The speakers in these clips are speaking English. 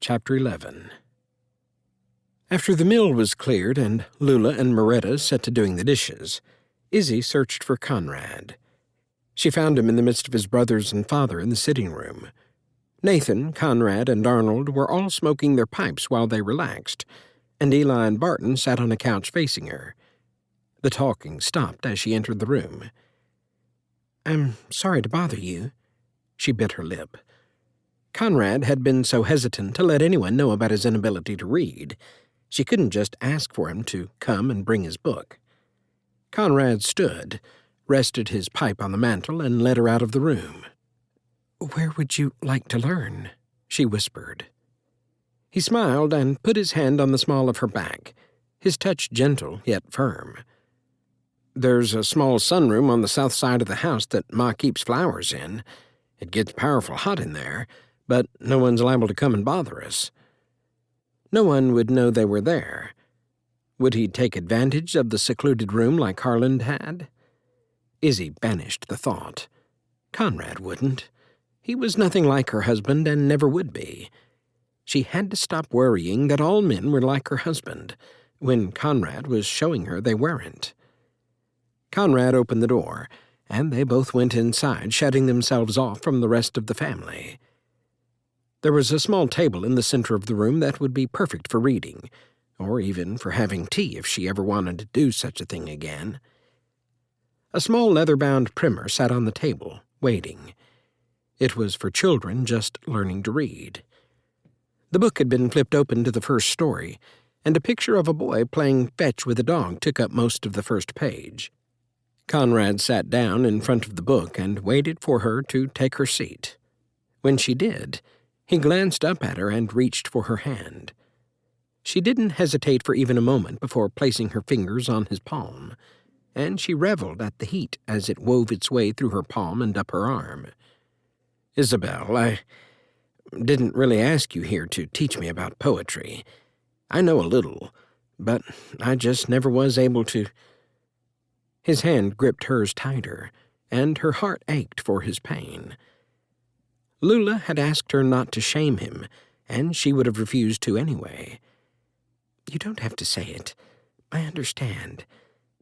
Chapter 11. After the meal was cleared and Lula and Moretta set to doing the dishes, Izzy searched for Conrad. She found him in the midst of his brothers and father in the sitting room. Nathan, Conrad, and Arnold were all smoking their pipes while they relaxed, and Eli and Barton sat on a couch facing her. The talking stopped as she entered the room. "I'm sorry to bother you," she bit her lip. Conrad had been so hesitant to let anyone know about his inability to read. She couldn't just ask for him to come and bring his book. Conrad stood, rested his pipe on the mantel, and led her out of the room. "Where would you like to learn?" she whispered. He smiled and put his hand on the small of her back, his touch gentle yet firm. "There's a small sunroom on the south side of the house that Ma keeps flowers in. It gets powerful hot in there, but no one's liable to come and bother us." No one would know they were there. Would he take advantage of the secluded room like Harland had? Izzy banished the thought. Conrad wouldn't. He was nothing like her husband and never would be. She had to stop worrying that all men were like her husband, when Conrad was showing her they weren't. Conrad opened the door, and they both went inside, shutting themselves off from the rest of the family. There was a small table in the center of the room that would be perfect for reading, or even for having tea if she ever wanted to do such a thing again. A small leather-bound primer sat on the table, waiting. It was for children just learning to read. The book had been flipped open to the first story, and a picture of a boy playing fetch with a dog took up most of the first page. Conrad sat down in front of the book and waited for her to take her seat. When she did, he glanced up at her and reached for her hand. She didn't hesitate for even a moment before placing her fingers on his palm, and she reveled at the heat as it wove its way through her palm and up her arm. "Isabel, I didn't really ask you here to teach me about poetry. I know a little, but I just never was able to—" His hand gripped hers tighter, and her heart ached for his pain. Lula had asked her not to shame him, and she would have refused to anyway. "You don't have to say it. I understand.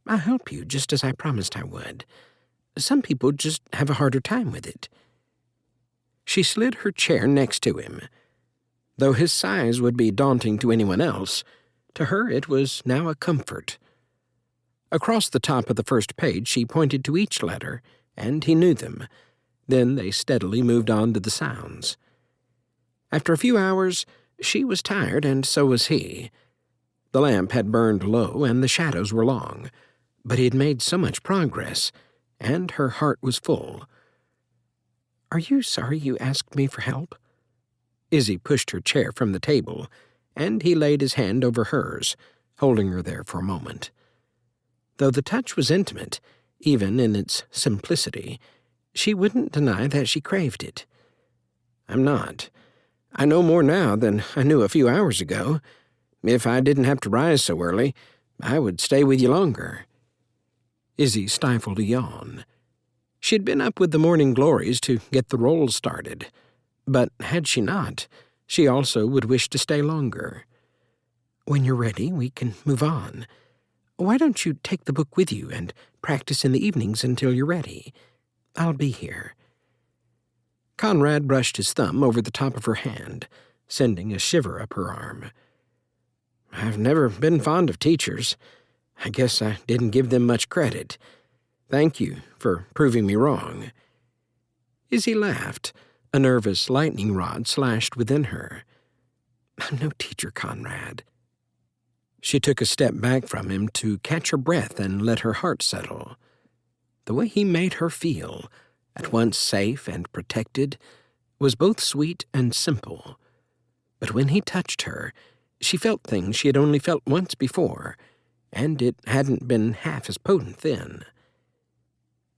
I'll help you just as I promised I would. Some people just have a harder time with it." She slid her chair next to him. Though his size would be daunting to anyone else, to her it was now a comfort. Across the top of the first page she pointed to each letter, and he knew them. Then they steadily moved on to the sounds. After a few hours, she was tired, and so was he. The lamp had burned low, and the shadows were long, but he had made so much progress, and her heart was full. "Are you sorry you asked me for help?" Izzy pushed her chair from the table, and he laid his hand over hers, holding her there for a moment. Though the touch was intimate, even in its simplicity, she wouldn't deny that she craved it. "I'm not. I know more now than I knew a few hours ago. If I didn't have to rise so early, I would stay with you longer." Izzy stifled a yawn. She'd been up with the morning glories to get the roll started, but had she not, she also would wish to stay longer. "When you're ready, we can move on. Why don't you take the book with you and practice in the evenings until you're ready? I'll be here." Conrad brushed his thumb over the top of her hand, sending a shiver up her arm. "I've never been fond of teachers. I guess I didn't give them much credit. Thank you for proving me wrong." Izzy laughed. A nervous lightning rod slashed within her. "I'm no teacher, Conrad." She took a step back from him to catch her breath and let her heart settle. The way he made her feel, at once safe and protected, was both sweet and simple. But when he touched her, she felt things she had only felt once before, and it hadn't been half as potent then.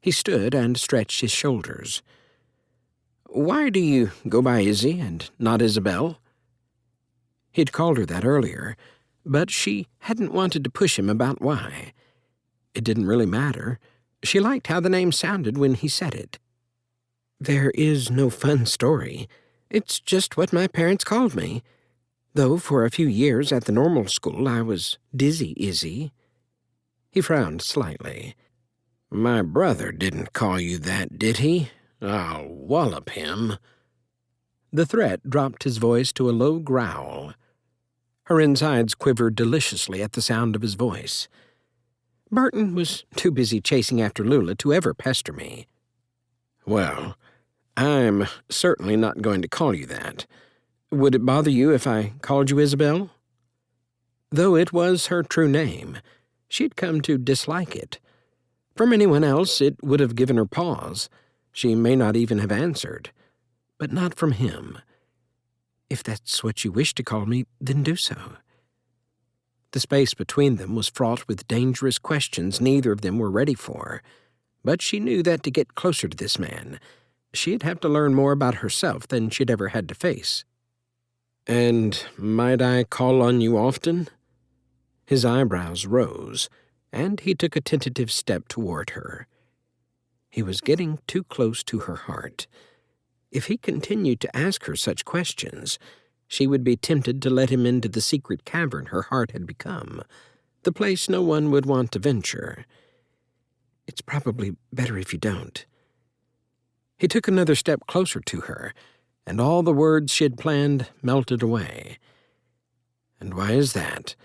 He stood and stretched his shoulders. "Why do you go by Izzy and not Isabel?" He'd called her that earlier, but she hadn't wanted to push him about why. It didn't really matter. She liked how the name sounded when he said it. "There is no fun story. It's just what my parents called me. Though for a few years at the normal school I was Dizzy Izzy." He frowned slightly. "My brother didn't call you that, did he? I'll wallop him." The threat dropped his voice to a low growl. Her insides quivered deliciously at the sound of his voice. "Barton was too busy chasing after Lula to ever pester me." "Well, I'm certainly not going to call you that. Would it bother you if I called you Isabel?" Though it was her true name, she'd come to dislike it. From anyone else, it would have given her pause. She may not even have answered. But not from him. "If that's what you wish to call me, then do so." The space between them was fraught with dangerous questions neither of them were ready for. But she knew that to get closer to this man, she'd have to learn more about herself than she'd ever had to face. "And might I call on you often?" His eyebrows rose, and he took a tentative step toward her. He was getting too close to her heart. If he continued to ask her such questions, she would be tempted to let him into the secret cavern her heart had become, the place no one would want to venture. "It's probably better if you don't." He took another step closer to her, and all the words she had planned melted away. "And why is that?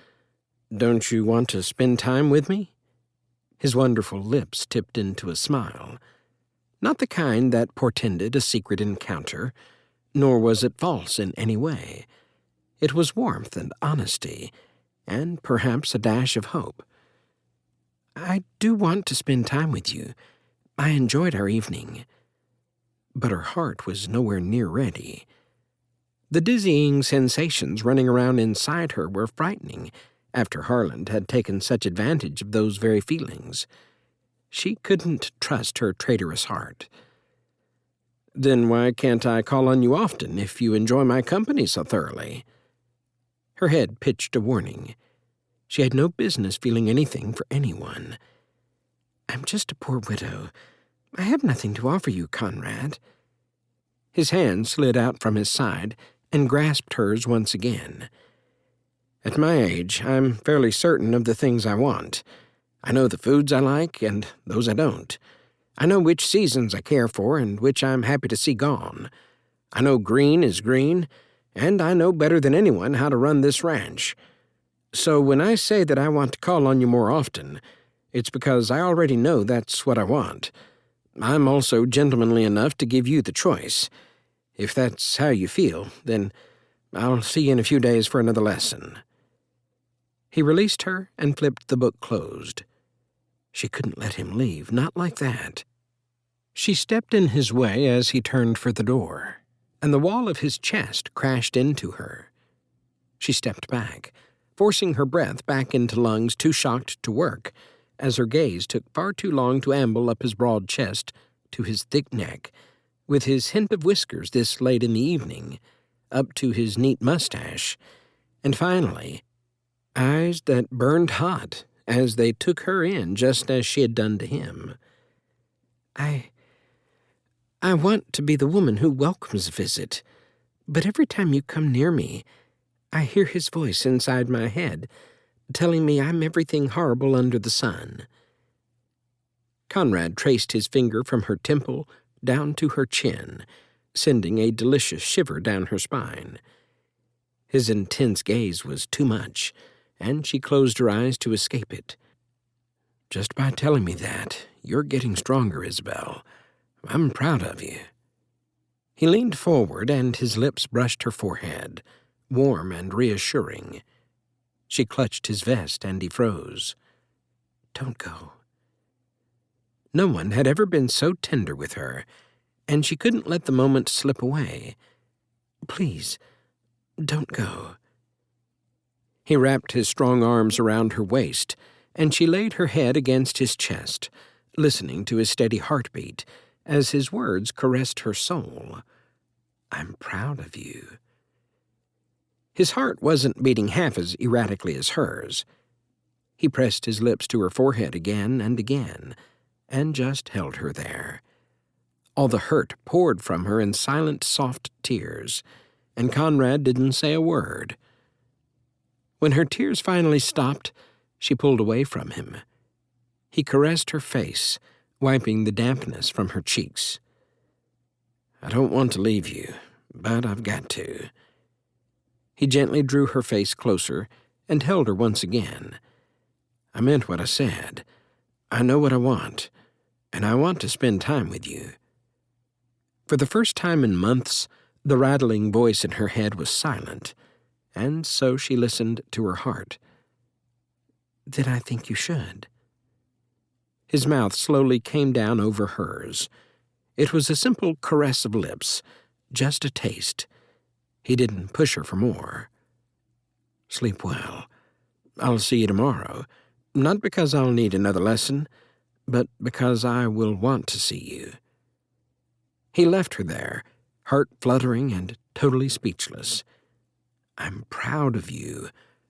Don't you want to spend time with me?" His wonderful lips tipped into a smile. Not the kind that portended a secret encounter, nor was it false in any way. It was warmth and honesty, and perhaps a dash of hope. "I do want to spend time with you. I enjoyed our evening." But her heart was nowhere near ready. The dizzying sensations running around inside her were frightening after Harland had taken such advantage of those very feelings. She couldn't trust her traitorous heart. "Then why can't I call on you often if you enjoy my company so thoroughly?" Her head pitched a warning. She had no business feeling anything for anyone. "I'm just a poor widow. I have nothing to offer you, Conrad." His hand slid out from his side and grasped hers once again. "At my age, I'm fairly certain of the things I want. I know the foods I like and those I don't. I know which seasons I care for and which I'm happy to see gone. I know green is green, and I know better than anyone how to run this ranch. So when I say that I want to call on you more often, it's because I already know that's what I want. I'm also gentlemanly enough to give you the choice. If that's how you feel, then I'll see you in a few days for another lesson." He released her and flipped the book closed. She couldn't let him leave, not like that. She stepped in his way as he turned for the door, and the wall of his chest crashed into her. She stepped back, forcing her breath back into lungs too shocked to work, as her gaze took far too long to amble up his broad chest to his thick neck, with his hint of whiskers this late in the evening, up to his neat mustache, and finally, eyes that burned hot as they took her in just as she had done to him. I want to be the woman who welcomes a visit, but every time you come near me, I hear his voice inside my head, telling me I'm everything horrible under the sun." Conrad traced his finger from her temple down to her chin, sending a delicious shiver down her spine. His intense gaze was too much, and she closed her eyes to escape it. "Just by telling me that, you're getting stronger, Isabel. I'm proud of you." He leaned forward, and his lips brushed her forehead, warm and reassuring. She clutched his vest, and he froze. "Don't go." No one had ever been so tender with her, and she couldn't let the moment slip away. "Please, don't go." He wrapped his strong arms around her waist, and she laid her head against his chest, listening to his steady heartbeat as his words caressed her soul. "I'm proud of you." His heart wasn't beating half as erratically as hers. He pressed his lips to her forehead again and again, and just held her there. All the hurt poured from her in silent, soft tears, and Conrad didn't say a word. When her tears finally stopped, she pulled away from him. He caressed her face, wiping the dampness from her cheeks. "I don't want to leave you, but I've got to." He gently drew her face closer and held her once again. "I meant what I said. I know what I want, and I want to spend time with you." For the first time in months, the rattling voice in her head was silent, and so she listened to her heart. "Then I think you should." His mouth slowly came down over hers. It was a simple caress of lips, just a taste. He didn't push her for more. "Sleep well. I'll see you tomorrow, not because I'll need another lesson, but because I will want to see you." He left her there, heart fluttering and totally speechless. "I'm proud of you,"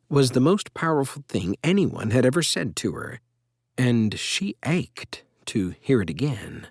was the most powerful thing anyone had ever said to her, and she ached to hear it again.